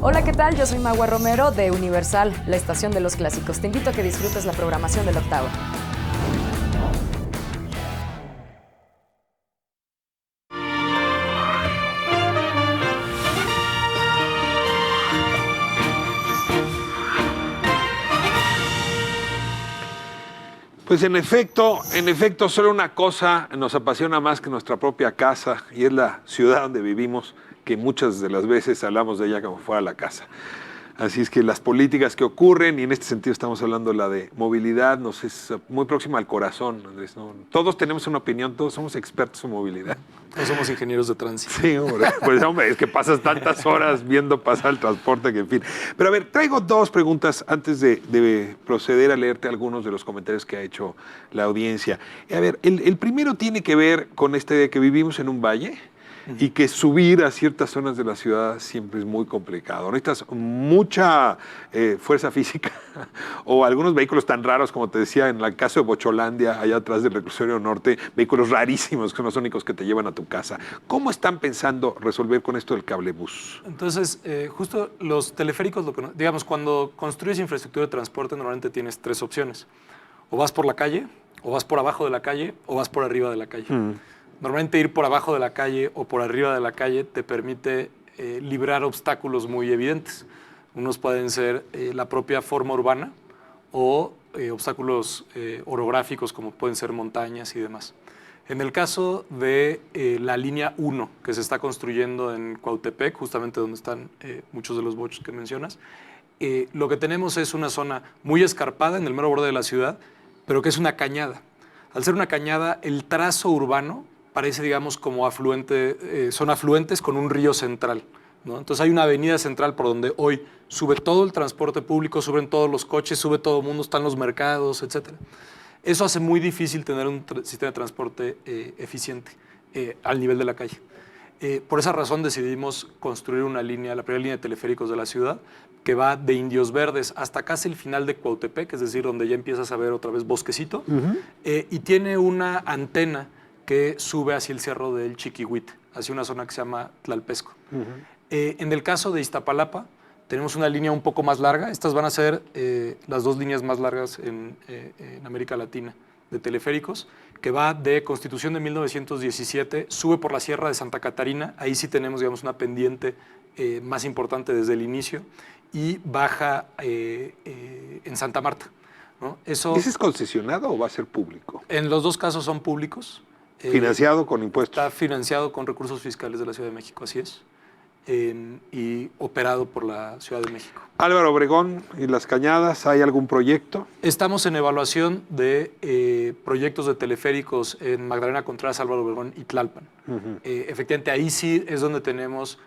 Hola, ¿qué tal? Yo soy Magua Romero de Universal, la estación de los clásicos. Te invito a que disfrutes la programación de La Octava.
Pues en efecto, solo una cosa nos apasiona más que nuestra propia casa y es la ciudad donde vivimos, que muchas de las veces hablamos de ella como fuera la casa. Así es que las políticas que ocurren, y en este sentido estamos hablando de la de movilidad, nos es muy próxima al corazón, Andrés, ¿no? Todos tenemos una opinión, todos somos expertos en movilidad.
Todos somos ingenieros de tránsito.
Sí, hombre, pues hombre, es que pasas tantas horas viendo pasar el transporte que en fin. Pero a ver, traigo dos preguntas antes de proceder a leerte algunos de los comentarios que ha hecho la audiencia. A ver, el primero tiene que ver con esta idea de que vivimos en un valle y que subir a ciertas zonas de la ciudad siempre es muy complicado. Necesitas mucha fuerza física o algunos vehículos tan raros, como te decía, en el caso de Bocholandia, allá atrás del reclusorio norte, vehículos rarísimos que son los únicos que te llevan a tu casa. ¿Cómo están pensando resolver con esto del cablebús?
Entonces, justo los teleféricos, digamos, cuando construyes infraestructura de transporte, normalmente tienes tres opciones. O vas por la calle, o vas por abajo de la calle, o vas por arriba de la calle. Normalmente ir por abajo de la calle o por arriba de la calle te permite librar obstáculos muy evidentes. Unos pueden ser la propia forma urbana o obstáculos orográficos como pueden ser montañas y demás. En el caso de la línea 1 que se está construyendo en Cuautepec, justamente donde están muchos de los bochos que mencionas, lo que tenemos es una zona muy escarpada en el mero borde de la ciudad, pero que es una cañada. Al ser una cañada, el trazo urbano parece, digamos, como afluente, son afluentes con un río central, ¿no? Entonces hay una avenida central por donde hoy sube todo el transporte público, suben todos los coches, sube todo el mundo, están los mercados, etc. Eso hace muy difícil tener un sistema de transporte eficiente al nivel de la calle. Por esa razón decidimos construir una línea, la primera línea de teleféricos de la ciudad, que va de Indios Verdes hasta casi el final de Cuautepec, es decir, donde ya empiezas a ver otra vez bosquecito, y tiene una antena que sube hacia el cerro del Chiquihuite, hacia una zona que se llama Tlalpesco. En el caso de Iztapalapa, tenemos una línea un poco más larga. Estas van a ser las dos líneas más largas en América Latina de teleféricos, que va de Constitución de 1917, sube por la Sierra de Santa Catarina, ahí sí tenemos, digamos, una pendiente más importante desde el inicio, y baja en Santa Marta, ¿no?
¿Ese es concesionado o va a ser público?
En los dos casos son públicos.
¿Financiado con impuestos?
Está financiado con recursos fiscales de la Ciudad de México, así es, y operado por la Ciudad de México.
Álvaro Obregón y Las Cañadas, ¿hay algún proyecto?
Estamos en evaluación de proyectos de teleféricos en Magdalena Contreras, Álvaro Obregón y Tlalpan. Efectivamente, ahí sí es donde tenemos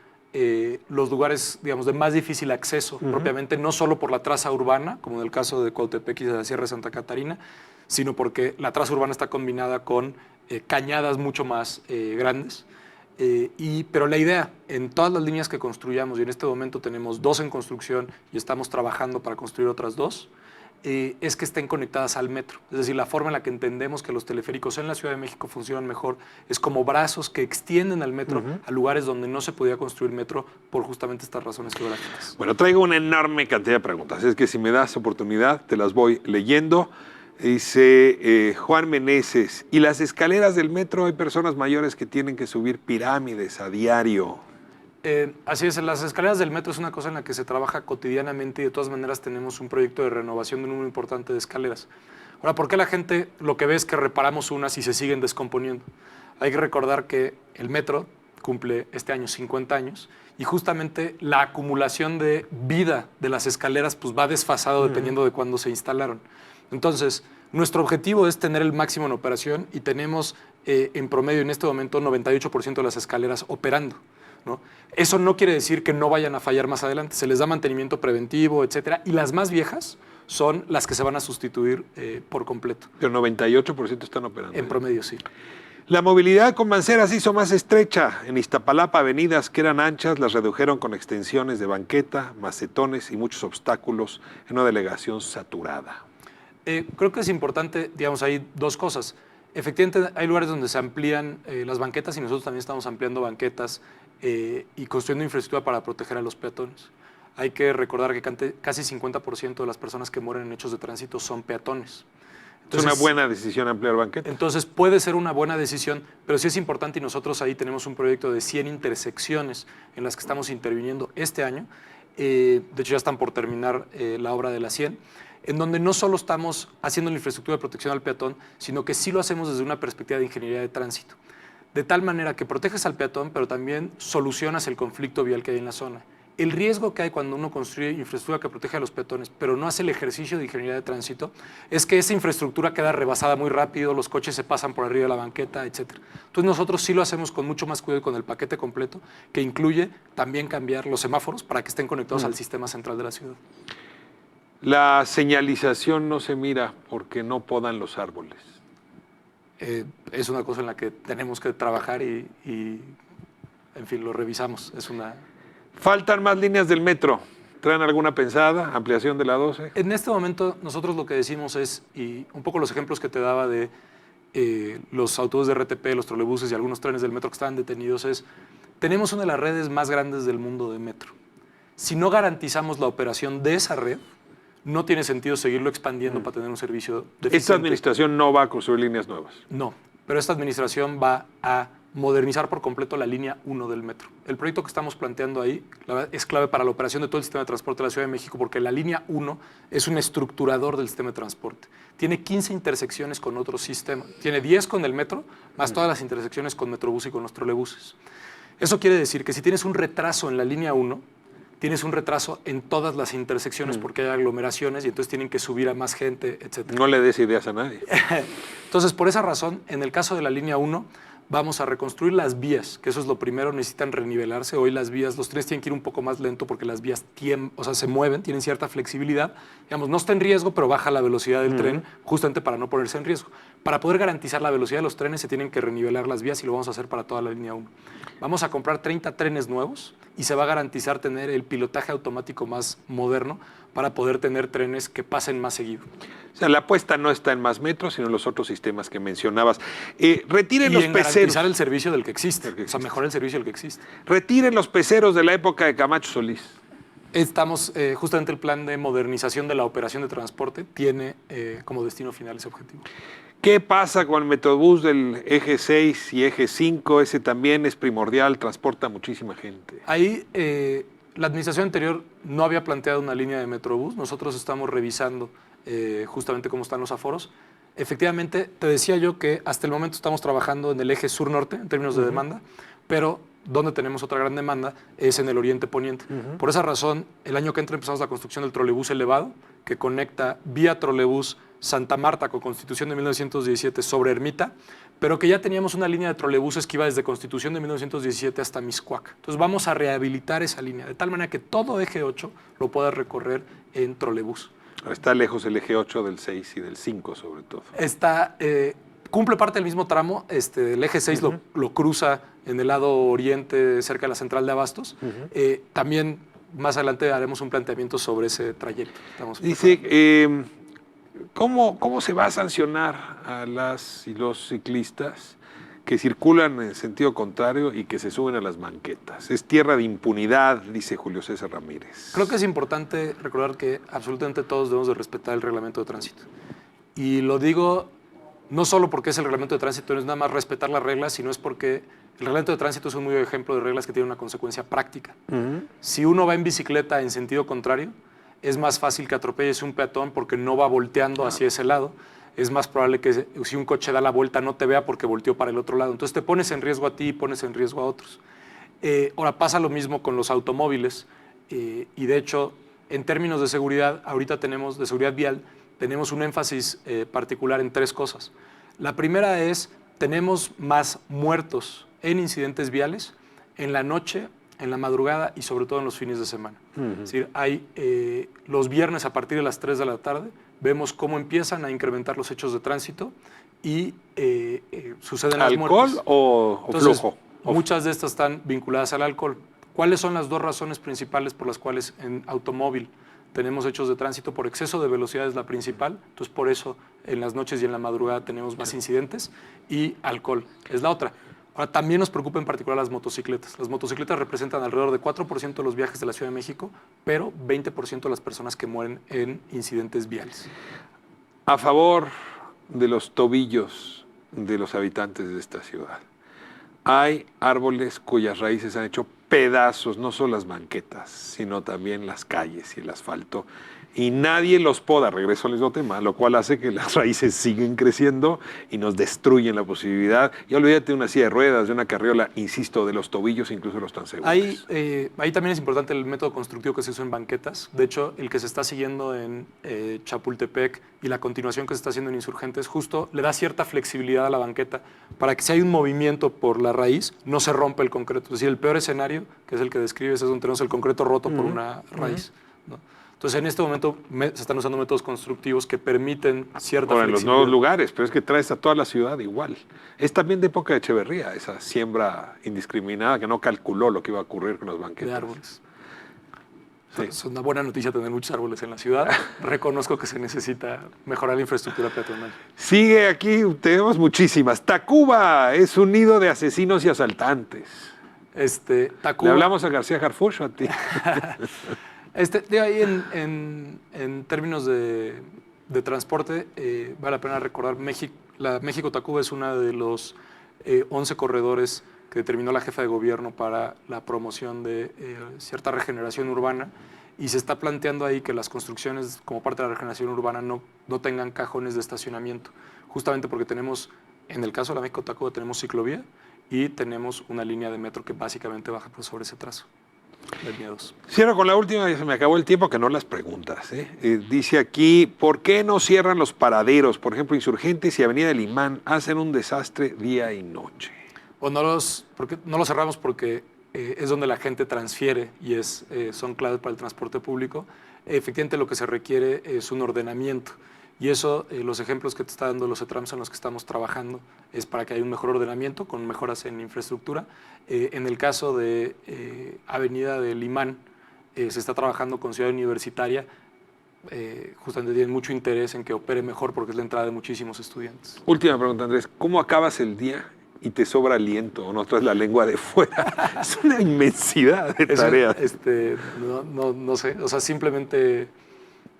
los lugares, digamos, de más difícil acceso, propiamente, no solo por la traza urbana, como en el caso de Cuautepec y de la Sierra de Santa Catarina, sino porque la traza urbana está combinada con cañadas mucho más grandes. Pero la idea, en todas las líneas que construyamos, y en este momento tenemos 2 en construcción y estamos trabajando para construir otras 2, es que estén conectadas al metro. Es decir, la forma en la que entendemos que los teleféricos en la Ciudad de México funcionan mejor es como brazos que extienden al metro a lugares donde no se podía construir metro por justamente estas razones geográficas.
Bueno, traigo una enorme cantidad de preguntas. Es que si me das oportunidad, te las voy leyendo. Dice Juan Meneses, ¿y las escaleras del metro? Hay personas mayores que tienen que subir pirámides a diario.
Así es, las escaleras del metro es una cosa en la que se trabaja cotidianamente y de todas maneras tenemos un proyecto de renovación de un número importante de escaleras. Ahora, ¿por qué la gente lo que ve es que reparamos unas y se siguen descomponiendo? Hay que recordar que el metro cumple este año 50 años y justamente la acumulación de vida de las escaleras pues va desfasado dependiendo de cuándo se instalaron. Entonces, nuestro objetivo es tener el máximo en operación y tenemos en promedio en este momento 98% de las escaleras operando, ¿no? Eso no quiere decir que no vayan a fallar más adelante. Se les da mantenimiento preventivo, etcétera. Y las más viejas son las que se van a sustituir por completo.
Pero 98% están operando.
En promedio, sí.
La movilidad con Mancera se hizo más estrecha. En Iztapalapa, avenidas que eran anchas las redujeron con extensiones de banqueta, macetones y muchos obstáculos en una delegación saturada.
Creo que es importante, digamos, hay dos cosas. Efectivamente, hay lugares donde se amplían las banquetas y nosotros también estamos ampliando banquetas y construyendo infraestructura para proteger a los peatones. Hay que recordar que casi 50% de las personas que mueren en hechos de tránsito son peatones.
Entonces, es una buena decisión ampliar banquetas.
Entonces puede ser una buena decisión, pero sí es importante y nosotros ahí tenemos un proyecto de 100 intersecciones en las que estamos interviniendo este año. De hecho ya están por terminar la obra de las 100, en donde no solo estamos haciendo la infraestructura de protección al peatón, sino que sí lo hacemos desde una perspectiva de ingeniería de tránsito. De tal manera que proteges al peatón, pero también solucionas el conflicto vial que hay en la zona. El riesgo que hay cuando uno construye infraestructura que protege a los peatones, pero no hace el ejercicio de ingeniería de tránsito, es que esa infraestructura queda rebasada muy rápido, los coches se pasan por arriba de la banqueta, etc. Entonces nosotros sí lo hacemos con mucho más cuidado y con el paquete completo, que incluye también cambiar los semáforos para que estén conectados al sistema central de la ciudad.
La señalización no se mira porque no podan los árboles.
Es una cosa en la que tenemos que trabajar y en fin, lo revisamos.
Faltan más líneas del metro. ¿Traen alguna pensada? ¿Ampliación de la 12?
En este momento nosotros lo que decimos es, y un poco los ejemplos que te daba de los autobuses de RTP, los trolebuses y algunos trenes del metro que estaban detenidos es, tenemos una de las redes más grandes del mundo de metro. Si no garantizamos la operación de esa red, no tiene sentido seguirlo expandiendo para tener un servicio deficiente.
¿Esta administración no va a construir líneas nuevas?
No, pero esta administración va a modernizar por completo la línea 1 del metro. El proyecto que estamos planteando ahí es clave para la operación de todo el sistema de transporte de la Ciudad de México porque la línea 1 es un estructurador del sistema de transporte. Tiene 15 intersecciones con otros sistemas. Tiene 10 con el metro, más todas las intersecciones con Metrobús y con los trolebuses. Eso quiere decir que si tienes un retraso en la línea 1, tienes un retraso en todas las intersecciones porque hay aglomeraciones y entonces tienen que subir a más gente, etc.
No le des ideas a nadie.
Entonces, por esa razón, en el caso de la línea 1, vamos a reconstruir las vías, que eso es lo primero, necesitan renivelarse. Hoy las vías, los trenes tienen que ir un poco más lento porque las vías se mueven, tienen cierta flexibilidad. Digamos, no está en riesgo, pero baja la velocidad del tren justamente para no ponerse en riesgo. Para poder garantizar la velocidad de los trenes se tienen que renivelar las vías y lo vamos a hacer para toda la línea 1. Vamos a comprar 30 trenes nuevos y se va a garantizar tener el pilotaje automático más moderno para poder tener trenes que pasen más seguido.
O sea, la apuesta no está en más metros, sino en los otros sistemas que mencionabas. Retiren
y
los
en
peceros.
Garantizar el servicio del que existe, o sea, mejorar el servicio del que existe.
Retiren los peceros de la época de Camacho Solís.
Estamos, justamente el plan de modernización de la operación de transporte tiene como destino final ese objetivo.
¿Qué pasa con el Metrobús del eje 6 y eje 5? Ese también es primordial, transporta muchísima gente.
Ahí la administración anterior no había planteado una línea de Metrobús. Nosotros estamos revisando justamente cómo están los aforos. Efectivamente, te decía yo que hasta el momento estamos trabajando en el eje sur-norte en términos de demanda, pero donde tenemos otra gran demanda es en el oriente poniente. Por esa razón, el año que entra empezamos la construcción del trolebús elevado, que conecta vía trolebús Santa Marta con Constitución de 1917 sobre Ermita, pero que ya teníamos una línea de trolebuses que iba desde Constitución de 1917 hasta Mixcoac. Entonces vamos a rehabilitar esa línea, de tal manera que todo eje 8 lo pueda recorrer en trolebús.
Está lejos el eje 8 del 6 y del 5 sobre todo.
Cumple parte del mismo tramo, el eje 6 lo cruza en el lado oriente cerca de la central de Abastos. También más adelante haremos un planteamiento sobre ese trayecto.
Dice, ¿cómo se va a sancionar a las y los ciclistas que circulan en sentido contrario y que se suben a las banquetas? Es tierra de impunidad, dice Julio César Ramírez.
Creo que es importante recordar que absolutamente todos debemos de respetar el reglamento de tránsito. Y lo digo no solo porque es el reglamento de tránsito, no es nada más respetar las reglas, sino es porque el reglamento de tránsito es un muy buen ejemplo de reglas que tienen una consecuencia práctica. Si uno va en bicicleta en sentido contrario, es más fácil que atropelles un peatón porque no va volteando hacia ese lado. Es más probable que si un coche da la vuelta no te vea porque volteó para el otro lado. Entonces te pones en riesgo a ti y pones en riesgo a otros. Ahora pasa lo mismo con los automóviles y de hecho en términos de seguridad, ahorita tenemos de seguridad vial, tenemos un énfasis particular en 3 cosas. La primera es, tenemos más muertos en incidentes viales en la noche, en la madrugada y sobre todo en los fines de semana. Es decir, hay los viernes a partir de las 3 de la tarde, vemos cómo empiezan a incrementar los hechos de tránsito y suceden las muertes.
¿Alcohol o flujo?
Muchas de estas están vinculadas al alcohol. ¿Cuáles son las 2 razones principales por las cuales en automóvil tenemos hechos de tránsito? Por exceso de velocidad es la principal, entonces por eso en las noches y en la madrugada tenemos más incidentes, y alcohol es la otra. Ahora, también nos preocupa en particular las motocicletas. Las motocicletas representan alrededor de 4% de los viajes de la Ciudad de México, pero 20% de las personas que mueren en incidentes viales.
A favor de los tobillos de los habitantes de esta ciudad. Hay árboles cuyas raíces han hecho pedazos, no solo las banquetas, sino también las calles y el asfalto. Y nadie los poda, regreso al mismo tema, lo cual hace que las raíces siguen creciendo y nos destruyen la posibilidad. Y olvídate de una silla de ruedas, de una carriola, insisto, de los tobillos, incluso los transeúntes.
Ahí también es importante el método constructivo que se hizo en banquetas. De hecho, el que se está siguiendo en Chapultepec y la continuación que se está haciendo en Insurgentes, justo le da cierta flexibilidad a la banqueta para que si hay un movimiento por la raíz, no se rompe el concreto. Es decir, el peor escenario, que es el que describes, es donde tenemos el concreto roto por una raíz, ¿no? Entonces, en este momento se están usando métodos constructivos que permiten cierta flexibilidad.
En los nuevos lugares, pero es que traes a toda la ciudad igual. Es también de época de Echeverría, esa siembra indiscriminada que no calculó lo que iba a ocurrir con los banquetes.
De árboles. Sí. Es una buena noticia tener muchos árboles en la ciudad. Reconozco que se necesita mejorar la infraestructura peatonal.
Sigue aquí, tenemos muchísimas. Tacuba es un nido de asesinos y asaltantes.
Tacuba.
¿Le hablamos a García Harfuch o a ti?
Ahí en términos de transporte, vale la pena recordar, México-Tacuba es uno de los 11 corredores que determinó la jefa de gobierno para la promoción de cierta regeneración urbana, y se está planteando ahí que las construcciones como parte de la regeneración urbana no tengan cajones de estacionamiento, justamente porque tenemos, en el caso de la México-Tacuba, tenemos ciclovía y tenemos una línea de metro que básicamente baja por sobre ese trazo.
Cierro con la última, ya se me acabó el tiempo, que no las preguntas. Dice aquí, ¿por qué no cierran los paraderos? Por ejemplo, Insurgentes y Avenida del Imán hacen un desastre día y noche.
Pues no los cerramos porque es donde la gente transfiere y son claves para el transporte público. Efectivamente, lo que se requiere es un ordenamiento. Y eso, los ejemplos que te está dando los ETRAMS en los que estamos trabajando, es para que haya un mejor ordenamiento con mejoras en infraestructura. En el caso de Avenida del Imán, se está trabajando con Ciudad Universitaria. Justamente tienen mucho interés en que opere mejor porque es la entrada de muchísimos estudiantes.
Última pregunta, Andrés. ¿Cómo acabas el día y te sobra aliento o no traes la lengua de fuera? Es una inmensidad de tareas.
No sé, o sea, simplemente...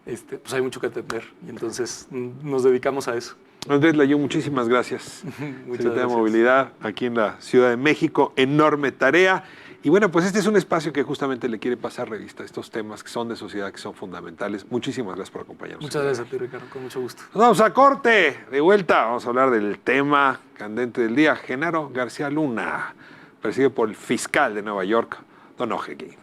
pues hay mucho que atender y entonces nos dedicamos a eso.
Andrés Layún, muchísimas gracias. Secretario de Movilidad aquí en la Ciudad de México, enorme tarea. Y bueno, pues este es un espacio que justamente le quiere pasar revista a estos temas que son de sociedad, que son fundamentales. Muchísimas gracias por acompañarnos.
Muchas gracias a ti, Ricardo, con mucho gusto.
Nos vamos a corte, de vuelta, vamos a hablar del tema candente del día. Genaro García Luna, perseguido por el fiscal de Nueva York, Don Ojegui.